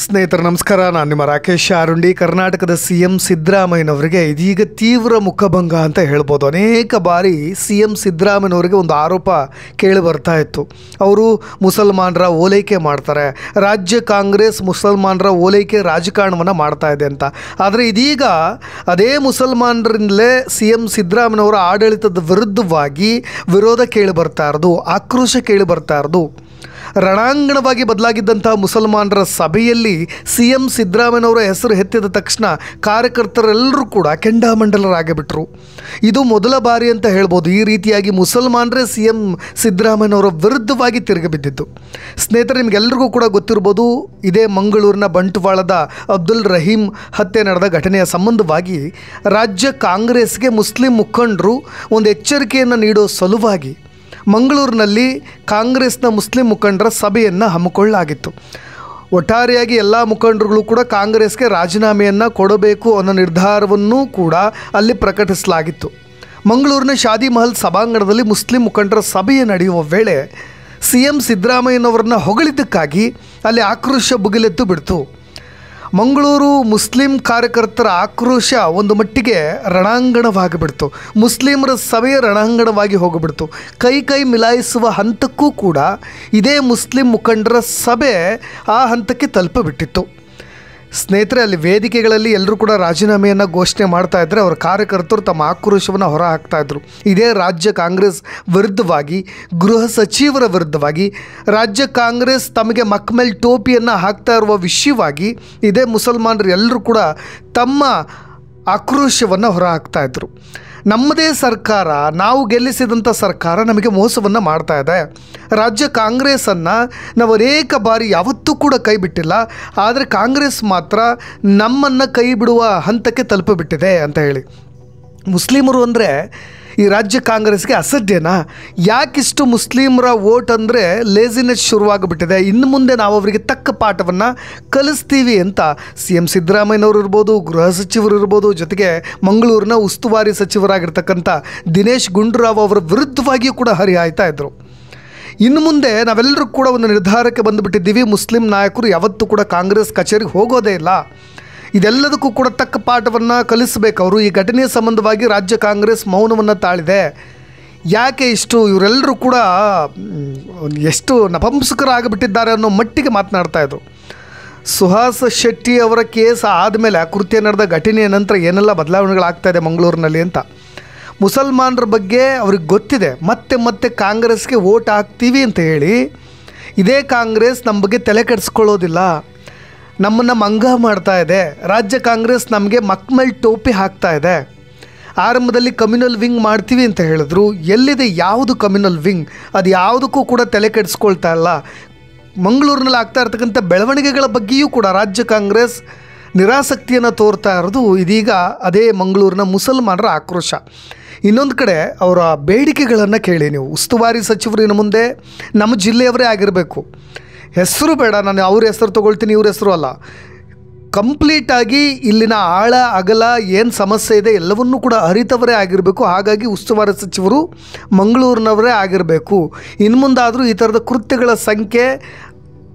ಸ್ನೇಹಿತರೆ ನಮಸ್ಕಾರ, ನಾನು ನಿಮ್ಮ ರಾಕೇಶ್ ಆರುಂಡಿ. ಕರ್ನಾಟಕದ CM ಸಿದ್ದರಾಮಯ್ಯನವರಿಗೆ ಇದೀಗ ತೀವ್ರ ಮುಖಭಂಗ ಅಂತ ಹೇಳ್ಬೋದು. ಅನೇಕ ಬಾರಿ CM ಸಿದ್ದರಾಮಯ್ಯನವರಿಗೆ ಒಂದು ಆರೋಪ ಕೇಳಿ ಬರ್ತಾ ಇತ್ತು. ಅವರು ಮುಸಲ್ಮಾನರ ಓಲೈಕೆ ಮಾಡ್ತಾರೆ, ರಾಜ್ಯ ಕಾಂಗ್ರೆಸ್ ಮುಸಲ್ಮಾನರ ಓಲೈಕೆ ರಾಜಕಾರಣವನ್ನು ಮಾಡ್ತಾ ಇದೆ ಅಂತ. ಆದರೆ ಇದೀಗ ಅದೇ ಮುಸಲ್ಮಾನರಿಂದಲೇ CM ಸಿದ್ದರಾಮಯ್ಯನವರ ಆಡಳಿತದ ವಿರುದ್ಧವಾಗಿ ವಿರೋಧ ಕೇಳಿ ಬರ್ತಾ ಇರೋದು, ಆಕ್ರೋಶ ಕೇಳಿ ಬರ್ತಾ ಇರೋದು. ರಣಾಂಗಣವಾಗಿ ಬದಲಾಗಿದ್ದಂಥ ಮುಸಲ್ಮಾನರ ಸಭೆಯಲ್ಲಿ CM ಸಿದ್ದರಾಮಯ್ಯನವರ ಹೆಸರು ಎತ್ತಿದ ತಕ್ಷಣ ಕಾರ್ಯಕರ್ತರೆಲ್ಲರೂ ಕೂಡ ಕೆಂಡಾಮಂಡಲರಾಗಿಬಿಟ್ರು. ಇದು ಮೊದಲ ಬಾರಿ ಅಂತ ಹೇಳ್ಬೋದು ಈ ರೀತಿಯಾಗಿ ಮುಸಲ್ಮಾನರೇ CM ಸಿದ್ದರಾಮಯ್ಯನವರ ವಿರುದ್ಧವಾಗಿ ತಿರುಗಿ ಬಿದ್ದಿದ್ದು. ಸ್ನೇಹಿತರೆ, ನಿಮಗೆಲ್ಲರಿಗೂ ಕೂಡ ಗೊತ್ತಿರ್ಬೋದು, ಇದೇ ಮಂಗಳೂರಿನ ಬಂಟ್ವಾಳದ ಅಬ್ದುಲ್ ರಹೀಂ ಹತ್ಯೆ ನಡೆದ ಘಟನೆಯ ಸಂಬಂಧವಾಗಿ ರಾಜ್ಯ ಕಾಂಗ್ರೆಸ್ಗೆ ಮುಸ್ಲಿಂ ಮುಖಂಡರು ಒಂದು ಎಚ್ಚರಿಕೆಯನ್ನು ನೀಡೋ ಸಲುವಾಗಿ ಮಂಗಳೂರಿನಲ್ಲಿ ಕಾಂಗ್ರೆಸ್ನ ಮುಸ್ಲಿಂ ಮುಖಂಡರ ಸಭೆಯನ್ನು ಹಮ್ಮಿಕೊಳ್ಳಲಾಗಿತ್ತು. ಒಟ್ಟಾರೆಯಾಗಿ ಎಲ್ಲ ಮುಖಂಡರುಗಳು ಕೂಡ ಕಾಂಗ್ರೆಸ್ಗೆ ರಾಜೀನಾಮೆಯನ್ನು ಕೊಡಬೇಕು ಅನ್ನೋ ನಿರ್ಧಾರವನ್ನು ಕೂಡ ಅಲ್ಲಿ ಪ್ರಕಟಿಸಲಾಗಿತ್ತು. ಮಂಗಳೂರಿನ ಶಾದಿ ಮಹಲ್ ಸಭಾಂಗಣದಲ್ಲಿ ಮುಸ್ಲಿಂ ಮುಖಂಡರ ಸಭೆಯ ನಡೆಯುವ ವೇಳೆ CM ಸಿದ್ದರಾಮಯ್ಯನವರನ್ನ ಹೊಗಳಿದ್ದಕ್ಕಾಗಿ ಅಲ್ಲಿ ಆಕ್ರೋಶ ಭುಗಿಲೆದ್ದು ಬಿಡ್ತು. ಮಂಗಳೂರು ಮುಸ್ಲಿಂ ಕಾರ್ಯಕರ್ತರ ಆಕ್ರೋಶ ಒಂದು ಮಟ್ಟಿಗೆ ರಣಾಂಗಣವಾಗಿಬಿಡ್ತು. ಮುಸ್ಲಿಮರ ಸಭೆಯ ರಣಾಂಗಣವಾಗಿ ಹೋಗಿಬಿಡ್ತು. ಕೈ ಮಿಲಾಯಿಸುವ ಹಂತಕ್ಕೂ ಕೂಡ ಇದೇ ಮುಸ್ಲಿಂ ಮುಖಂಡರ ಸಭೆ ಆ ಹಂತಕ್ಕೆ ತಲುಪಿಬಿಟ್ಟಿತ್ತು. ಸ್ನೇಹಿತರೆ, ಅಲ್ಲಿ ವೇದಿಕೆಗಳಲ್ಲಿ ಎಲ್ಲರೂ ಕೂಡ ರಾಜೀನಾಮೆಯನ್ನು ಘೋಷಣೆ ಮಾಡ್ತಾ ಇದ್ದರೆ ಅವರ ಕಾರ್ಯಕರ್ತರು ತಮ್ಮ ಆಕ್ರೋಶವನ್ನು ಹೊರ ಹಾಕ್ತಾ ಇದ್ರು. ಇದೇ ರಾಜ್ಯ ಕಾಂಗ್ರೆಸ್ ವಿರುದ್ಧವಾಗಿ, ಗೃಹ ಸಚಿವರ ವಿರುದ್ಧವಾಗಿ, ರಾಜ್ಯ ಕಾಂಗ್ರೆಸ್ ತಮಗೆ ಮಕ್ಮೇಲ್ ಟೋಪಿಯನ್ನು ಹಾಕ್ತಾ ಇರುವ ವಿಷಯವಾಗಿ ಇದೇ ಮುಸಲ್ಮಾನರು ಎಲ್ಲರೂ ಕೂಡ ತಮ್ಮ ಆಕ್ರೋಶವನ್ನು ಹೊರ ಹಾಕ್ತಾ ಇದ್ರು. ನಮ್ಮದೇ ಸರ್ಕಾರ, ನಾವು ಗೆಲ್ಲಿಸಿದಂಥ ಸರ್ಕಾರ ನಮಗೆ ಮೋಸವನ್ನು ಮಾಡ್ತಾ ಇದೆ. ರಾಜ್ಯ ಕಾಂಗ್ರೆಸ್ಸನ್ನು ನಾವು ಅನೇಕ ಬಾರಿ ಯಾವತ್ತೂ ಕೂಡ ಕೈ ಬಿಟ್ಟಿಲ್ಲ, ಆದರೆ ಕಾಂಗ್ರೆಸ್ ಮಾತ್ರ ನಮ್ಮನ್ನು ಕೈ ಬಿಡುವ ಹಂತಕ್ಕೆ ತಲುಪಿಬಿಟ್ಟಿದೆ ಅಂತ ಹೇಳಿ. ಮುಸ್ಲಿಮರು ಅಂದರೆ ಈ ರಾಜ್ಯ ಕಾಂಗ್ರೆಸ್ಗೆ ಅಸಡ್ಯನಾ? ಯಾಕಿಷ್ಟು ಮುಸ್ಲಿಮರ ವೋಟ್ ಅಂದರೆ ಲೇಜಿನೆಸ್ ಶುರುವಾಗಿಬಿಟ್ಟಿದೆ. ಇನ್ನು ಮುಂದೆ ನಾವು ಅವರಿಗೆ ತಕ್ಕ ಪಾಠವನ್ನು ಕಲಿಸ್ತೀವಿ ಅಂತ CM ಸಿದ್ದರಾಮಯ್ಯನವರು ಇರ್ಬೋದು, ಗೃಹ ಸಚಿವರು ಇರ್ಬೋದು, ಜೊತೆಗೆ ಮಂಗಳೂರಿನ ಉಸ್ತುವಾರಿ ಸಚಿವರಾಗಿರ್ತಕ್ಕಂಥ ದಿನೇಶ್ ಗುಂಡೂರಾವ್ ಅವರ ವಿರುದ್ಧವಾಗಿಯೂ ಕೂಡ ಹರಿಹಾಯ್ತಾ ಇದ್ದರು. ಇನ್ನು ಮುಂದೆ ನಾವೆಲ್ಲರೂ ಕೂಡ ಒಂದು ನಿರ್ಧಾರಕ್ಕೆ ಬಂದುಬಿಟ್ಟಿದ್ದೀವಿ, ಮುಸ್ಲಿಂ ನಾಯಕರು ಯಾವತ್ತೂ ಕೂಡ ಕಾಂಗ್ರೆಸ್ ಕಚೇರಿಗೆ ಹೋಗೋದೇ ಇಲ್ಲ, ಇದೆಲ್ಲದಕ್ಕೂ ಕೂಡ ತಕ್ಕ ಪಾಠವನ್ನು ಕಲಿಸಬೇಕು ಅವರು. ಈ ಘಟನೆಯ ಸಂಬಂಧವಾಗಿ ರಾಜ್ಯ ಕಾಂಗ್ರೆಸ್ ಮೌನವನ್ನು ತಾಳಿದೆ. ಯಾಕೆ ಇಷ್ಟು ಇವರೆಲ್ಲರೂ ಕೂಡ ಎಷ್ಟು ನಪಂಸಕರಾಗಿಬಿಟ್ಟಿದ್ದಾರೆ ಅನ್ನೋ ಮಟ್ಟಿಗೆ ಮಾತನಾಡ್ತಾ ಇದ್ರು. ಸುಹಾಸ್ ಶೆಟ್ಟಿ ಅವರ ಕೇಸ್ ಆದಮೇಲೆ, ಕೃತ್ಯ ನಡೆದ ಘಟನೆಯ ನಂತರ ಏನೆಲ್ಲ ಬದಲಾವಣೆಗಳಾಗ್ತಾ ಇದೆ ಮಂಗಳೂರಿನಲ್ಲಿ ಅಂತ ಮುಸಲ್ಮಾನರ ಬಗ್ಗೆ ಅವ್ರಿಗೆ ಗೊತ್ತಿದೆ. ಮತ್ತೆ ಕಾಂಗ್ರೆಸ್ಗೆ ವೋಟ್ ಹಾಕ್ತೀವಿ ಅಂತ ಹೇಳಿ ಇದೇ ಕಾಂಗ್ರೆಸ್ ನಮ್ಮ ಬಗ್ಗೆ ತಲೆ ಕೆಡಿಸ್ಕೊಳ್ಳೋದಿಲ್ಲ, ನಮ್ಮನ್ನು ಮಂಗ ಮಾಡ್ತಾ ಇದೆ. ರಾಜ್ಯ ಕಾಂಗ್ರೆಸ್ ನಮಗೆ ಮಕ್ಮೇಲ್ ಟೋಪಿ ಹಾಕ್ತಾ ಇದೆ. ಆರಂಭದಲ್ಲಿ ಕಮ್ಯುನಲ್ ವಿಂಗ್ ಮಾಡ್ತೀವಿ ಅಂತ ಹೇಳಿದ್ರು. ಎಲ್ಲಿದೆ ಯಾವುದು ಕಮ್ಯುನಲ್ ವಿಂಗ್? ಅದು ಯಾವುದಕ್ಕೂ ಕೂಡ ತಲೆ ಕೆಡಿಸ್ಕೊಳ್ತಾ ಇಲ್ಲ. ಮಂಗಳೂರಿನಲ್ಲಿ ಆಗ್ತಾ ಇರ್ತಕ್ಕಂಥ ಬೆಳವಣಿಗೆಗಳ ಬಗ್ಗೆಯೂ ಕೂಡ ರಾಜ್ಯ ಕಾಂಗ್ರೆಸ್ ನಿರಾಸಕ್ತಿಯನ್ನು ತೋರ್ತಾ ಇರೋದು ಇದೀಗ ಅದೇ ಮಂಗಳೂರಿನ ಮುಸಲ್ಮಾನರ ಆಕ್ರೋಶ. ಇನ್ನೊಂದು ಕಡೆ ಅವರ ಬೇಡಿಕೆಗಳನ್ನು ಕೇಳಿ ನೀವು. ಉಸ್ತುವಾರಿ ಸಚಿವರು ಇನ್ನು ಮುಂದೆ ನಮ್ಮ ಜಿಲ್ಲೆಯವರೇ ಆಗಿರಬೇಕು. ಹೆಸರು ಬೇಡ, ನಾನು ಅವ್ರ ಹೆಸರು ತೊಗೊಳ್ತೀನಿ, ಇವ್ರ ಹೆಸರು ಅಲ್ಲ. ಕಂಪ್ಲೀಟಾಗಿ ಇಲ್ಲಿನ ಆಳ ಅಗಲ ಏನು ಸಮಸ್ಯೆ ಇದೆ ಎಲ್ಲವನ್ನೂ ಕೂಡ ಅರಿತವರೇ ಆಗಿರಬೇಕು. ಹಾಗಾಗಿ ಉಸ್ತುವಾರಿ ಸಚಿವರು ಮಂಗಳೂರಿನವರೇ ಆಗಿರಬೇಕು. ಇನ್ನು ಮುಂದಾದರೂ ಈ ಥರದ ಕೃತ್ಯಗಳ ಸಂಖ್ಯೆ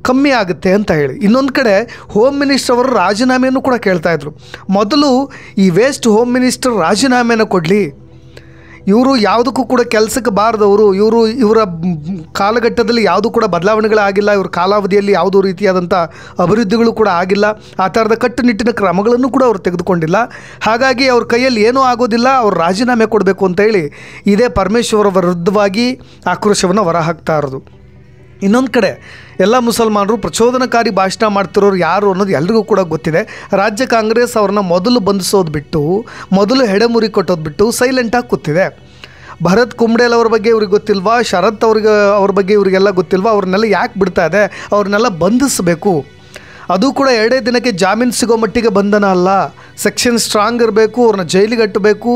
ಕಮ್ಮಿ ಆಗುತ್ತೆ ಅಂತ ಹೇಳಿ. ಇನ್ನೊಂದು ಕಡೆ ಹೋಮ್ ಮಿನಿಸ್ಟರ್ ಅವರು ರಾಜೀನಾಮೆಯನ್ನು ಕೂಡ ಕೇಳ್ತಾಯಿದ್ರು. ಮೊದಲು ಈ ವೇಸ್ಟ್ ಹೋಮ್ ಮಿನಿಸ್ಟರ್ ರಾಜೀನಾಮೆಯನ್ನು ಕೊಡಲಿ. ಇವರು ಯಾವುದಕ್ಕೂ ಕೂಡ ಕೆಲಸಕ್ಕೆ ಬಾರದವರು. ಇವರ ಕಾಲಘಟ್ಟದಲ್ಲಿ ಯಾವುದೂ ಕೂಡ ಬದಲಾವಣೆಗಳಾಗಿಲ್ಲ. ಇವ್ರ ಕಾಲಾವಧಿಯಲ್ಲಿ ಯಾವುದೋ ರೀತಿಯಾದಂಥ ಅಭಿವೃದ್ಧಿಗಳು ಕೂಡ ಆಗಿಲ್ಲ. ಆ ಥರದ ಕಟ್ಟುನಿಟ್ಟಿನ ಕ್ರಮಗಳನ್ನು ಕೂಡ ಅವರು ತೆಗೆದುಕೊಂಡಿಲ್ಲ. ಹಾಗಾಗಿ ಅವ್ರ ಕೈಯಲ್ಲಿ ಏನೂ ಆಗೋದಿಲ್ಲ, ಅವ್ರು ರಾಜೀನಾಮೆ ಕೊಡಬೇಕು ಅಂತ ಹೇಳಿ ಇದೇ ಪರಮೇಶ್ವರ್ ವಿರುದ್ಧವಾಗಿ ಆಕ್ರೋಶವನ್ನು ಹೊರಹಾಕ್ತಾ ಇರೋದು. ಇನ್ನೊಂದು ಕಡೆ ಎಲ್ಲ ಮುಸಲ್ಮಾನರು ಪ್ರಚೋದನಕಾರಿ ಭಾಷಣ ಮಾಡ್ತಿರೋರು ಯಾರು ಅನ್ನೋದು ಎಲ್ರಿಗೂ ಕೂಡ ಗೊತ್ತಿದೆ. ರಾಜ್ಯ ಕಾಂಗ್ರೆಸ್ ಅವ್ರನ್ನ ಮೊದಲು ಬಂಧಿಸೋದು ಬಿಟ್ಟು, ಮೊದಲು ಹೆಡೆಮುರಿ ಕೊಟ್ಟೋದು ಬಿಟ್ಟು ಸೈಲೆಂಟಾಗಿ ಕೂತಿದೆ. ಭರತ್ ಕುಂಬ್ಡೇಲ್ ಅವ್ರ ಬಗ್ಗೆ ಇವ್ರಿಗೆ ಗೊತ್ತಿಲ್ವಾ? ಶರತ್ ಅವ್ರ ಬಗ್ಗೆ ಇವರಿಗೆಲ್ಲ ಗೊತ್ತಿಲ್ವಾ? ಅವ್ರನ್ನೆಲ್ಲ ಯಾಕೆ ಬಿಡ್ತಾ ಇದೆ? ಅವ್ರನ್ನೆಲ್ಲ ಬಂಧಿಸಬೇಕು. ಅದು ಕೂಡ 2 ದಿನಕ್ಕೆ ಜಾಮೀನು ಸಿಗೋ ಮಟ್ಟಿಗೆ ಬಂಧನ ಅಲ್ಲ. ಸೆಕ್ಷನ್ ಸ್ಟ್ರಾಂಗ್ ಇರಬೇಕು, ಅವ್ರನ್ನ ಜೈಲಿಗೆ ಅಟ್ಟಬೇಕು.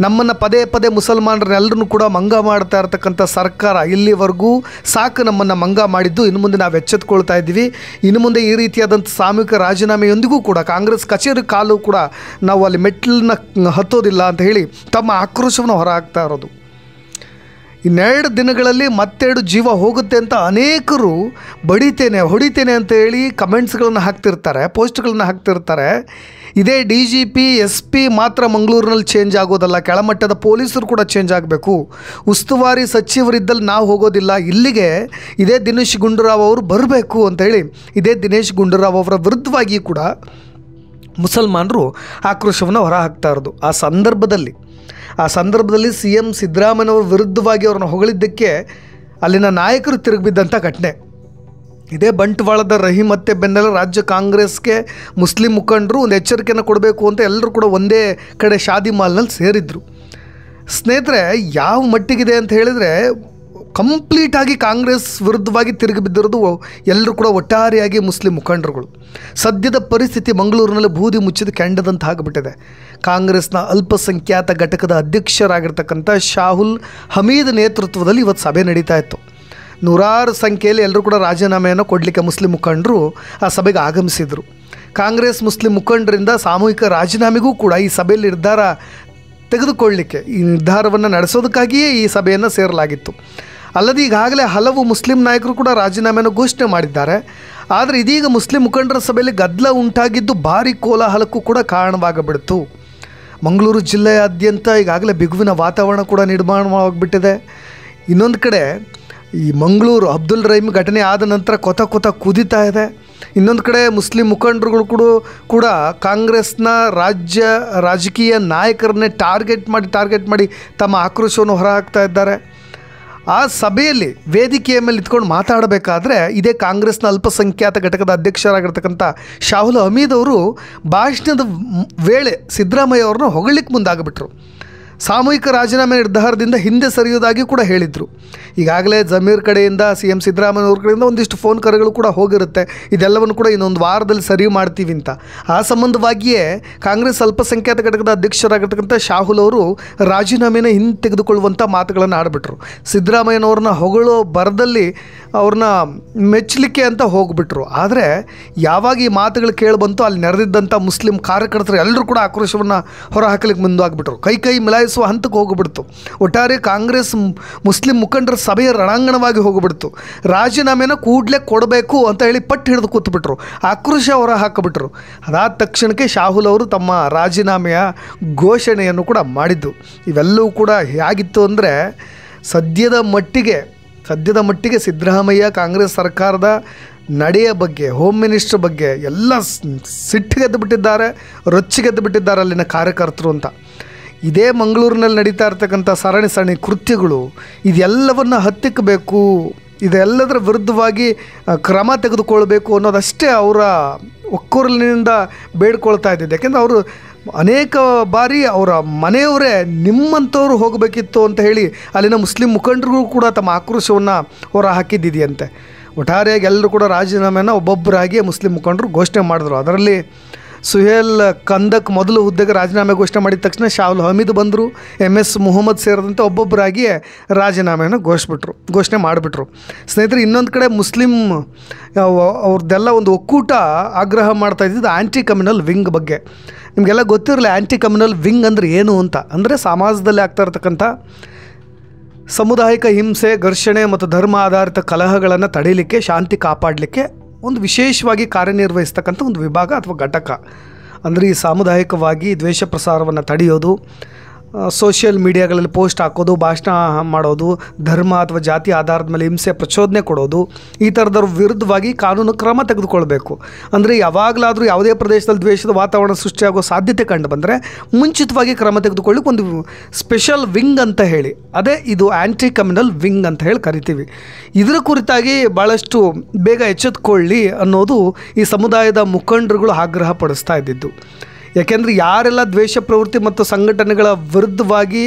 ನಮ್ಮನ್ನು ಪದೇ ಮುಸಲ್ಮಾನರನ್ನೆಲ್ಲರೂ ಕೂಡ ಮಂಗ ಮಾಡ್ತಾ ಇರ್ತಕ್ಕಂಥ ಸರ್ಕಾರ ಇಲ್ಲಿವರೆಗೂ ಸಾಕು ನಮ್ಮನ್ನು ಮಂಗ ಮಾಡಿದ್ದು. ಇನ್ನು ಮುಂದೆ ನಾವು ಎಚ್ಚೆತ್ಕೊಳ್ತಾ ಇದ್ದೀವಿ. ಇನ್ನು ಮುಂದೆ ಈ ರೀತಿಯಾದಂಥ ಸಾಮೂಹಿಕ ರಾಜೀನಾಮೆಯೊಂದಿಗೂ ಕೂಡ ಕಾಂಗ್ರೆಸ್ ಕಚೇರಿ ಕಾಲು ಕೂಡ ನಾವು ಅಲ್ಲಿ ಮೆಟ್ಟಿಲನ್ನ ಹತ್ತೋದಿಲ್ಲ ಅಂತ ಹೇಳಿ ತಮ್ಮ ಆಕ್ರೋಶವನ್ನು ಹೊರಹಾಕ್ತಾ ಇರೋದು. ಇನ್ನೆರಡು ದಿನಗಳಲ್ಲಿ ಮತ್ತೆರಡು ಜೀವ ಹೋಗುತ್ತೆ ಅಂತ ಅನೇಕರು ಹೊಡಿತೇನೆ ಅಂತ ಹೇಳಿ ಕಮೆಂಟ್ಸ್ಗಳನ್ನು ಹಾಕ್ತಿರ್ತಾರೆ, ಪೋಸ್ಟ್ಗಳನ್ನು ಹಾಕ್ತಿರ್ತಾರೆ. ಇದೇ DGP SP ಮಾತ್ರ ಮಂಗಳೂರಿನಲ್ಲಿ ಚೇಂಜ್ ಆಗೋದಲ್ಲ, ಕೆಳಮಟ್ಟದ ಪೊಲೀಸರು ಕೂಡ ಚೇಂಜ್ ಆಗಬೇಕು. ಉಸ್ತುವಾರಿ ಸಚಿವರಿದ್ದಲ್ಲಿ ನಾವು ಹೋಗೋದಿಲ್ಲ, ಇಲ್ಲಿಗೆ ಇದೇ ದಿನೇಶ್ ಗುಂಡೂರಾವ್ ಅವರು ಬರಬೇಕು ಅಂತೇಳಿ ಇದೇ ದಿನೇಶ್ ಗುಂಡೂರಾವ್ ಅವರ ವಿರುದ್ಧವಾಗಿ ಕೂಡ ಮುಸಲ್ಮಾನರು ಆಕ್ರೋಶವನ್ನು ಹೊರಹಾಕ್ತಾ ಇರೋದು. ಆ ಸಂದರ್ಭದಲ್ಲಿ CM ಸಿದ್ದರಾಮಯ್ಯನವ್ರ ವಿರುದ್ಧವಾಗಿ ಅವ್ರನ್ನ ಹೊಗಳಿದ್ದಕ್ಕೆ ಅಲ್ಲಿನ ನಾಯಕರು ತಿರುಗಿಬಿದ್ದಂಥ ಘಟನೆ. ಇದೇ ಬಂಟ್ವಾಳದ ರಹೀಂ ಮತ್ತೆ ಬೆನ್ನಲ್ಲೇ ರಾಜ್ಯ ಕಾಂಗ್ರೆಸ್ಗೆ ಮುಸ್ಲಿಂ ಮುಖಂಡರು ಒಂದು ಎಚ್ಚರಿಕೆಯನ್ನು ಕೊಡಬೇಕು ಅಂತ ಎಲ್ಲರೂ ಕೂಡ ಒಂದೇ ಕಡೆ ಶಾದಿ ಮಾಲ್ನಲ್ಲಿ ಸೇರಿದ್ರು. ಸ್ನೇಹಿತರೆ, ಯಾವ ಮಟ್ಟಿಗಿದೆ ಅಂತ ಹೇಳಿದರೆ ಕಂಪ್ಲೀಟಾಗಿ ಕಾಂಗ್ರೆಸ್ ವಿರುದ್ಧವಾಗಿ ತಿರುಗಿ ಬಿದ್ದಿರೋದು ಎಲ್ಲರೂ ಕೂಡ ಒಟ್ಟಾರೆಯಾಗಿ ಮುಸ್ಲಿಂ ಮುಖಂಡರುಗಳು. ಸದ್ಯದ ಪರಿಸ್ಥಿತಿ ಮಂಗಳೂರಿನಲ್ಲಿ ಬೂದಿ ಮುಚ್ಚಿದ ಕೆಂಡದಂತ ಆಗಿಬಿಟ್ಟಿದೆ. ಕಾಂಗ್ರೆಸ್ನ ಅಲ್ಪಸಂಖ್ಯಾತ ಘಟಕದ ಅಧ್ಯಕ್ಷರಾಗಿರ್ತಕ್ಕಂಥ ಶಾಹುಲ್ ಹಮೀದ್ ನೇತೃತ್ವದಲ್ಲಿ ಇವತ್ತು ಸಭೆ ನಡೀತಾ ಇತ್ತು. ನೂರಾರು ಸಂಖ್ಯೆಯಲ್ಲಿ ಎಲ್ಲರೂ ಕೂಡ ರಾಜೀನಾಮೆಯನ್ನು ಕೊಡಲಿಕ್ಕೆ ಮುಸ್ಲಿಂ ಮುಖಂಡರು ಆ ಸಭೆಗೆ ಆಗಮಿಸಿದರು. ಕಾಂಗ್ರೆಸ್ ಮುಸ್ಲಿಂ ಮುಖಂಡರಿಂದ ಸಾಮೂಹಿಕ ರಾಜೀನಾಮೆಗೂ ಕೂಡ ಈ ಸಭೆಯಲ್ಲಿ ನಿರ್ಧಾರ ತೆಗೆದುಕೊಳ್ಳಲಿಕ್ಕೆ, ಈ ನಿರ್ಧಾರವನ್ನು ನಡೆಸೋದಕ್ಕಾಗಿಯೇ ಈ ಸಭೆಯನ್ನು ಸೇರಲಾಗಿತ್ತು. ಅಲ್ಲದೆ ಈಗಾಗಲೇ ಹಲವು ಮುಸ್ಲಿಂ ನಾಯಕರು ಕೂಡ ರಾಜೀನಾಮೆಯನ್ನು ಘೋಷಣೆ ಮಾಡಿದ್ದಾರೆ. ಆದರೆ ಇದೀಗ ಮುಸ್ಲಿಂ ಮುಖಂಡರ ಸಭೆಯಲ್ಲಿ ಗದ್ದಲ ಉಂಟಾಗಿದ್ದು ಭಾರೀ ಕೋಲಾಹಲಕ್ಕೂ ಕೂಡ ಕಾರಣವಾಗಿಬಿಡ್ತು. ಮಂಗಳೂರು ಜಿಲ್ಲೆಯಾದ್ಯಂತ ಈಗಾಗಲೇ ಬಿಗುವಿನ ವಾತಾವರಣ ಕೂಡ ನಿರ್ಮಾಣವಾಗಿಬಿಟ್ಟಿದೆ. ಇನ್ನೊಂದು ಕಡೆ ಈ ಮಂಗಳೂರು ಅಬ್ದುಲ್ ರಹೀಮ್ ಘಟನೆ ಆದ ನಂತರ ಕೊತ ಕುದೀತಾ ಇದೆ. ಇನ್ನೊಂದು ಕಡೆ ಮುಸ್ಲಿಂ ಮುಖಂಡರುಗಳು ಕೂಡ ಕಾಂಗ್ರೆಸ್ನ ರಾಜಕೀಯ ನಾಯಕರನ್ನೇ ಟಾರ್ಗೆಟ್ ಮಾಡಿ ತಮ್ಮ ಆಕ್ರೋಶವನ್ನು ಹೊರಹಾಕ್ತಾ ಇದ್ದಾರೆ. ಆ ಸಭೆಯಲ್ಲಿ ವೇದಿಕೆಯ ಮೇಲೆ ಇದ್ಕೊಂಡು ಮಾತಾಡಬೇಕಾದ್ರೆ ಇದೇ ಕಾಂಗ್ರೆಸ್ನ ಅಲ್ಪಸಂಖ್ಯಾತ ಘಟಕದ ಅಧ್ಯಕ್ಷರಾಗಿರ್ತಕ್ಕಂಥ ಶಾಹುಲ್ ಹಮೀದ್ ಅವರು ಭಾಷಣದ ವೇಳೆ ಸಿದ್ದರಾಮಯ್ಯ ಅವ್ರನ್ನ ಹೊಗಳಿಕ್ಕೆ ಮುಂದಾಗಿಬಿಟ್ರು. ಸಾಮೂಹಿಕ ರಾಜೀನಾಮೆ ನಿರ್ಧಾರದಿಂದ ಹಿಂದೆ ಸರಿಯೋದಾಗಿ ಕೂಡ ಹೇಳಿದರು. ಈಗಾಗಲೇ ಜಮೀರ್ ಕಡೆಯಿಂದ CM ಸಿದ್ದರಾಮಯ್ಯ ಅವ್ರ ಕಡೆಯಿಂದ ಒಂದಿಷ್ಟು ಫೋನ್ ಕರೆಗಳು ಕೂಡ ಹೋಗಿರುತ್ತೆ. ಇದೆಲ್ಲವನ್ನು ಕೂಡ ಇನ್ನೊಂದು ವಾರದಲ್ಲಿ ಸರಿ ಮಾಡ್ತೀವಿ ಅಂತ. ಆ ಸಂಬಂಧವಾಗಿಯೇ ಕಾಂಗ್ರೆಸ್ ಅಲ್ಪಸಂಖ್ಯಾತ ಘಟಕದ ಅಧ್ಯಕ್ಷರಾಗಿರ್ತಕ್ಕಂಥ ಶಾಹುಲ್ ಅವರು ರಾಜೀನಾಮೆನ ಹಿಂದೆ ತೆಗೆದುಕೊಳ್ಳುವಂಥ ಮಾತುಗಳನ್ನು ಆಡಿಬಿಟ್ರು. ಸಿದ್ದರಾಮಯ್ಯನವ್ರನ್ನ ಹೊಗಳೋ ಬರದಲ್ಲಿ ಅವ್ರನ್ನ ಮೆಚ್ಚಲಿಕ್ಕೆ ಅಂತ ಹೋಗ್ಬಿಟ್ರು. ಆದರೆ ಯಾವಾಗ ಈ ಮಾತುಗಳು ಕೇಳಿಬಂತು ಅಲ್ಲಿ ನೆರೆದಿದ್ದಂಥ ಮುಸ್ಲಿಂ ಕಾರ್ಯಕರ್ತರು ಎಲ್ಲರೂ ಕೂಡ ಆಕ್ರೋಶವನ್ನು ಹೊರಹಾಕಲಿಕ್ಕೆ ಮುಂದಾಗ್ಬಿಟ್ರು. ಕೈ ಮಿಲಾಯಿಸುವ ಹಂತಕ್ಕೆ ಹೋಗಿಬಿಡ್ತು. ಒಟ್ಟಾರೆ ಕಾಂಗ್ರೆಸ್ ಮುಸ್ಲಿಂ ಮುಖಂಡರ ಸಭೆಯ ರಣಾಂಗಣವಾಗಿ ಹೋಗಿಬಿಡ್ತು. ರಾಜೀನಾಮೆನ ಕೂಡಲೇ ಕೊಡಬೇಕು ಅಂತ ಹೇಳಿ ಪಟ್ಟು ಹಿಡಿದು ಕೂತ್ಬಿಟ್ರು, ಆಕ್ರೋಶ ಹೊರ ಹಾಕಿಬಿಟ್ರು. ಅದಾದ ತಕ್ಷಣಕ್ಕೆ ಶಾಹುಲ್ ಅವರು ತಮ್ಮ ರಾಜೀನಾಮೆಯ ಘೋಷಣೆಯನ್ನು ಕೂಡ ಮಾಡಿದ್ದು. ಇವೆಲ್ಲವೂ ಕೂಡ ಹೇಗಿತ್ತು ಅಂದರೆ ಸದ್ಯದ ಮಟ್ಟಿಗೆ ಸಿದ್ದರಾಮಯ್ಯ ಕಾಂಗ್ರೆಸ್ ಸರ್ಕಾರದ ನಡೆಯ ಬಗ್ಗೆ, ಹೋಮ್ ಮಿನಿಸ್ಟರ್ ಬಗ್ಗೆ ಎಲ್ಲ ಸಿಟ್ಟಿಗೆದ್ದು ಬಿಟ್ಟಿದ್ದಾರೆ, ರೊಚ್ಚಿಗೆದ್ದು ಬಿಟ್ಟಿದ್ದಾರೆ ಅಲ್ಲಿನ ಕಾರ್ಯಕರ್ತರು ಅಂತ. ಇದೇ ಮಂಗಳೂರಿನಲ್ಲಿ ನಡೀತಾ ಇರ್ತಕ್ಕಂಥ ಸರಣಿ ಕೃತ್ಯಗಳು ಇದೆಲ್ಲವನ್ನು ಹತ್ತಿಕ್ಕಬೇಕು, ಇದೆಲ್ಲದರ ವಿರುದ್ಧವಾಗಿ ಕ್ರಮ ತೆಗೆದುಕೊಳ್ಬೇಕು ಅನ್ನೋದಷ್ಟೇ ಅವರ ಒಕ್ಕೊರಲಿನಿಂದ ಬೇಡ್ಕೊಳ್ತಾ ಇದ್ದಿದ್ದು. ಯಾಕೆಂದರೆ ಅವರು ಅನೇಕ ಬಾರಿ ಅವರ ಮನೆಯವರೇ ನಿಮ್ಮಂಥವ್ರು ಹೋಗಬೇಕಿತ್ತು ಅಂತ ಹೇಳಿ ಅಲ್ಲಿನ ಮುಸ್ಲಿಂ ಮುಖಂಡರಿಗೂ ಕೂಡ ತಮ್ಮ ಆಕ್ರೋಶವನ್ನು ಹೊರ ಹಾಕಿದ್ದಿದೆಯಂತೆ. ಒಟ್ಟಾರೆಯಾಗಿ ಎಲ್ಲರೂ ಕೂಡ ರಾಜೀನಾಮೆಯನ್ನು ಒಬ್ಬೊಬ್ಬರಾಗಿ ಮುಸ್ಲಿಂ ಮುಖಂಡರು ಘೋಷಣೆ ಮಾಡಿದ್ರು. ಅದರಲ್ಲಿ ಸುಹೇಲ್ ಕಂದಕ್ ಮೊದಲು ಹುದ್ದೆಗೆ ರಾಜೀನಾಮೆ ಘೋಷಣೆ ಮಾಡಿದ ತಕ್ಷಣ ಶಾಹುಲ್ ಹಮೀದ್ ಬಂದರು, MS ಮುಹಮ್ಮದ್ ಸೇರಿದಂತೆ ಒಬ್ಬೊಬ್ಬರಾಗಿ ರಾಜೀನಾಮೆಯನ್ನು ಘೋಷಣೆ ಮಾಡಿಬಿಟ್ರು. ಸ್ನೇಹಿತರೆ, ಇನ್ನೊಂದು ಕಡೆ ಮುಸ್ಲಿಂ ಅವ್ರದ್ದೆಲ್ಲ ಒಂದು ಒಕ್ಕೂಟ ಆಗ್ರಹ ಮಾಡ್ತಾ ಇದ್ದಿದ್ದು ಆ್ಯಂಟಿ ಕಮ್ಯುನಲ್ ವಿಂಗ್ ಬಗ್ಗೆ. ನಿಮಗೆಲ್ಲ ಗೊತ್ತಿರಲಿ ಆ್ಯಂಟಿ ಕಮ್ಯುನಲ್ ವಿಂಗ್ ಅಂದರೆ ಏನು ಅಂತ. ಅಂದರೆ ಸಮಾಜದಲ್ಲಿ ಆಗ್ತಾ ಇರ್ತಕ್ಕಂಥ ಸಾಮುದಾಯಿಕ ಹಿಂಸೆ, ಘರ್ಷಣೆ ಮತ್ತು ಧರ್ಮ ಆಧಾರಿತ ಕಲಹಗಳನ್ನು ತಡೆಯಲಿಕ್ಕೆ, ಶಾಂತಿ ಕಾಪಾಡಲಿಕ್ಕೆ ಒಂದು ವಿಶೇಷವಾಗಿ ಕಾರ್ಯನಿರ್ವಹಿಸ್ತಕ್ಕಂಥ ಒಂದು ವಿಭಾಗ ಅಥವಾ ಘಟಕ. ಅಂದರೆ ಈ ಸಾಮುದಾಯಿಕವಾಗಿ ದ್ವೇಷ ಪ್ರಸಾರವನ್ನು ತಡೆಯೋದು, ಸೋಷಿಯಲ್ ಮೀಡಿಯಾಗಳಲ್ಲಿ ಪೋಸ್ಟ್ ಹಾಕೋದು, ಭಾಷಣ ಮಾಡೋದು, ಧರ್ಮ ಅಥವಾ ಜಾತಿ ಆಧಾರದ ಮೇಲೆ ಹಿಂಸೆ ಪ್ರಚೋದನೆ ಕೊಡೋದು, ಈ ಥರದವ್ರ ವಿರುದ್ಧವಾಗಿ ಕಾನೂನು ಕ್ರಮ ತೆಗೆದುಕೊಳ್ಬೇಕು. ಅಂದರೆ ಯಾವಾಗಲಾದರೂ ಯಾವುದೇ ಪ್ರದೇಶದಲ್ಲಿ ದ್ವೇಷದ ವಾತಾವರಣ ಸೃಷ್ಟಿಯಾಗೋ ಸಾಧ್ಯತೆ ಕಂಡು ಬಂದರೆ ಮುಂಚಿತವಾಗಿ ಕ್ರಮ ತೆಗೆದುಕೊಳ್ಳಿಕ್ಕೆ ಒಂದು ಸ್ಪೆಷಲ್ ವಿಂಗ್ ಅಂತ ಹೇಳಿ, ಅದೇ ಇದು ಆ್ಯಂಟಿ ಕಮ್ಯುನಲ್ ವಿಂಗ್ ಅಂತ ಹೇಳಿ ಕರಿತೀವಿ. ಇದರ ಕುರಿತಾಗಿ ಭಾಳಷ್ಟು ಬೇಗ ಎಚ್ಚೆತ್ತುಕೊಳ್ಳಿ ಅನ್ನೋದು ಈ ಸಮುದಾಯದ ಮುಖಂಡರುಗಳು ಆಗ್ರಹ ಪಡಿಸ್ತಾ ಇದ್ದಿದ್ದು. ಯಾಕೆಂದರೆ ಯಾರೆಲ್ಲ ದ್ವೇಷ ಪ್ರವೃತ್ತಿ ಮತ್ತು ಸಂಘಟನೆಗಳ ವಿರುದ್ಧವಾಗಿ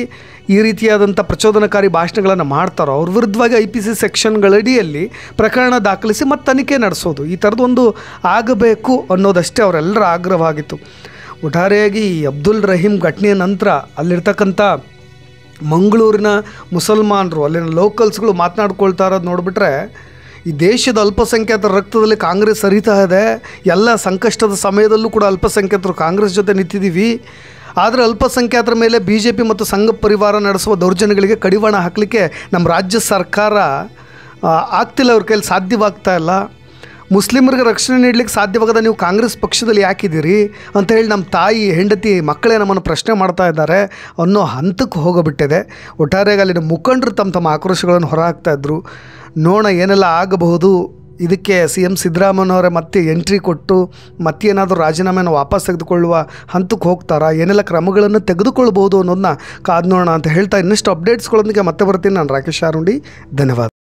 ಈ ರೀತಿಯಾದಂಥ ಪ್ರಚೋದನಕಾರಿ ಭಾಷಣಗಳನ್ನು ಮಾಡ್ತಾರೋ ಅವ್ರ ವಿರುದ್ಧವಾಗಿ IPC ಸೆಕ್ಷನ್ಗಳಡಿಯಲ್ಲಿ ಪ್ರಕರಣ ದಾಖಲಿಸಿ ಮತ್ತು ತನಿಖೆ ನಡೆಸೋದು, ಈ ಥರದೊಂದು ಆಗಬೇಕು ಅನ್ನೋದಷ್ಟೇ ಅವರೆಲ್ಲರ ಆಗ್ರಹವಾಗಿತ್ತು. ಒಟ್ಟಾರೆಯಾಗಿ ಅಬ್ದುಲ್ ರಹೀಂ ಘಟನೆಯ ನಂತರ ಅಲ್ಲಿರ್ತಕ್ಕಂಥ ಮಂಗಳೂರಿನ ಮುಸಲ್ಮಾನರು, ಅಲ್ಲಿನ ಲೋಕಲ್ಸ್ಗಳು ಮಾತನಾಡ್ಕೊಳ್ತಾ ಇರೋದು ನೋಡಿಬಿಟ್ರೆ ಈ ದೇಶದ ಅಲ್ಪಸಂಖ್ಯಾತರ ರಕ್ತದಲ್ಲಿ ಕಾಂಗ್ರೆಸ್ ಹರಿತಾ ಇದೆ. ಎಲ್ಲ ಸಂಕಷ್ಟದ ಸಮಯದಲ್ಲೂ ಕೂಡ ಅಲ್ಪಸಂಖ್ಯಾತರು ಕಾಂಗ್ರೆಸ್ ಜೊತೆ ನಿಂತಿದ್ದೀವಿ. ಆದರೆ ಅಲ್ಪಸಂಖ್ಯಾತರ ಮೇಲೆ BJP ಮತ್ತು ಸಂಘ ಪರಿವಾರ ನಡೆಸುವ ದೌರ್ಜನ್ಯಗಳಿಗೆ ಕಡಿವಾಣ ಹಾಕಲಿಕ್ಕೆ ನಮ್ಮ ರಾಜ್ಯ ಸರ್ಕಾರ ಆಗ್ತಿಲ್ಲ, ಅವ್ರ ಕೈಯಲ್ಲಿ ಸಾಧ್ಯವಾಗ್ತಾ ಇಲ್ಲ. ಮುಸ್ಲಿಮರಿಗೆ ರಕ್ಷಣೆ ನೀಡಲಿಕ್ಕೆ ಸಾಧ್ಯವಾಗದ ನೀವು ಕಾಂಗ್ರೆಸ್ ಪಕ್ಷದಲ್ಲಿ ಯಾಕಿದ್ದೀರಿ ಅಂತ ಹೇಳಿ ನಮ್ಮ ತಾಯಿ, ಹೆಂಡತಿ, ಮಕ್ಕಳೇ ನಮ್ಮನ್ನು ಪ್ರಶ್ನೆ ಮಾಡ್ತಾ ಇದ್ದಾರೆ ಅನ್ನೋ ಹಂತಕ್ಕೆ ಹೋಗಿಬಿಟ್ಟಿದೆ. ಒಟ್ಟಾರೆಯಾಗಿ ಅಲ್ಲಿನ ಮುಖಂಡರು ತಮ್ಮ ಆಕ್ರೋಶಗಳನ್ನು ಹೊರಹಾಕ್ತಾಯಿದ್ರು. ನೋಡೋಣ ಏನೆಲ್ಲ ಆಗಬಹುದು. ಇದಕ್ಕೆ CM ಸಿದ್ದರಾಮಯ್ಯನವರೇ ಮತ್ತೆ ಎಂಟ್ರಿ ಕೊಟ್ಟು ಮತ್ತೇನಾದರೂ ರಾಜೀನಾಮೆಯನ್ನು ವಾಪಸ್ ತೆಗೆದುಕೊಳ್ಳುವ ಹಂತಕ್ಕೆ ಹೋಗ್ತಾರಾ, ಏನೆಲ್ಲ ಕ್ರಮಗಳನ್ನು ತೆಗೆದುಕೊಳ್ಬೋದು ಅನ್ನೋದನ್ನ ಕಾದು ನೋಡೋಣ ಅಂತ ಹೇಳ್ತಾ ಇನ್ನಷ್ಟು ಅಪ್ಡೇಟ್ಸ್ಗಳೊಂದಿಗೆ ಮತ್ತೆ ಬರ್ತೀನಿ. ನಾನು ರಾಕೇಶ್ ಆರುಂಡಿ. ಧನ್ಯವಾದ.